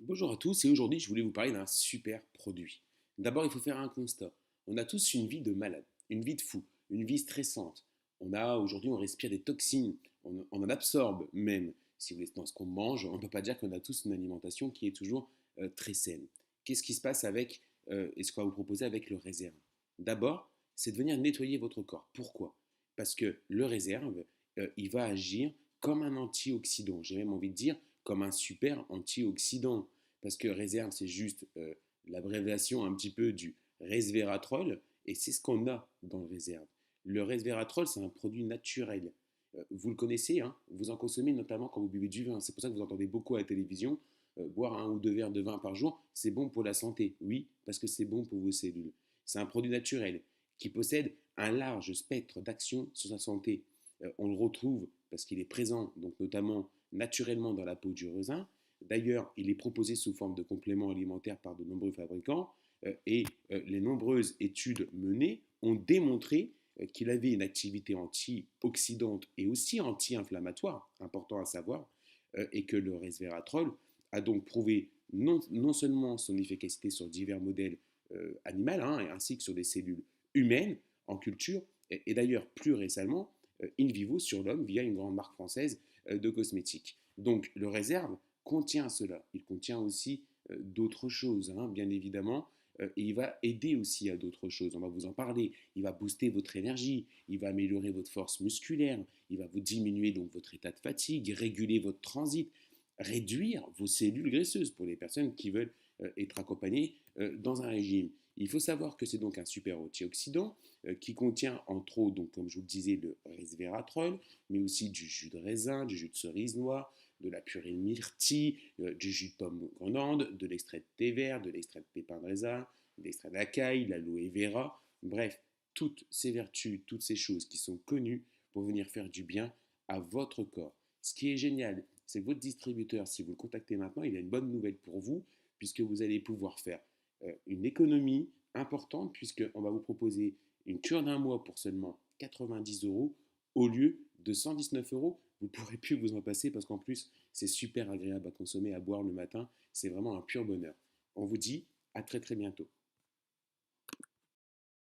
Bonjour à tous et aujourd'hui je voulais vous parler d'un super produit. D'abord il faut faire un constat. On a tous une vie de malade, une vie de fou, une vie stressante. Aujourd'hui on respire des toxines, on en absorbe même. Si vous voulez, dans ce qu'on mange, on ne peut pas dire qu'on a tous une alimentation qui est toujours très saine. Qu'est-ce qui se passe avec et ce qu'on va vous proposer avec le réserve? D'abord, c'est de venir nettoyer votre corps. Pourquoi? Parce que le réserve, il va agir comme un antioxydant. J'ai même envie de dire comme un super antioxydant. Parce que réserve, c'est juste l'abréviation un petit peu du resveratrol, et c'est ce qu'on a dans le réserve. Le resveratrol, c'est un produit naturel. Vous le connaissez, hein, vous en consommez notamment quand vous buvez du vin. C'est pour ça que vous entendez beaucoup à la télévision, boire un ou deux verres de vin par jour, c'est bon pour la santé. Oui, parce que c'est bon pour vos cellules. C'est un produit naturel qui possède un large spectre d'action sur sa santé. On le retrouve parce qu'il est présent, donc notamment naturellement dans la peau du raisin. D'ailleurs, il est proposé sous forme de complément alimentaire par de nombreux fabricants les nombreuses études menées ont démontré qu'il avait une activité antioxydante et aussi anti-inflammatoire, important à savoir, et que le resveratrol a donc prouvé non seulement son efficacité sur divers modèles animaux, hein, ainsi que sur des cellules humaines en culture, et d'ailleurs plus récemment in vivo sur l'homme via une grande marque française de cosmétiques. Donc le réserve contient cela. Il contient aussi d'autres choses, hein, bien évidemment, et il va aider aussi à d'autres choses. On va vous en parler. Il va booster votre énergie, il va améliorer votre force musculaire, il va vous diminuer donc votre état de fatigue, réguler votre transit, réduire vos cellules graisseuses pour les personnes qui veulent être accompagnées dans un régime. Il faut savoir que c'est donc un super antioxydant qui contient entre autres, donc, comme je vous le disais, le resveratrol, mais aussi du jus de raisin, du jus de cerise noire, de la purée de myrtille, du jus de pomme grande, de l'extrait de thé vert, de l'extrait de pépins de raisin, de l'extrait d'acaille, l'aloe vera, bref, toutes ces vertus, toutes ces choses qui sont connues pour venir faire du bien à votre corps. Ce qui est génial, c'est que votre distributeur, si vous le contactez maintenant, il a une bonne nouvelle pour vous, puisque vous allez pouvoir faire une économie importante, puisqu'on va vous proposer une cure d'un mois pour seulement 90 euros au lieu de 119 euros. Vous ne pourrez plus vous en passer parce qu'en plus, c'est super agréable à consommer, à boire le matin. C'est vraiment un pur bonheur. On vous dit à très très bientôt.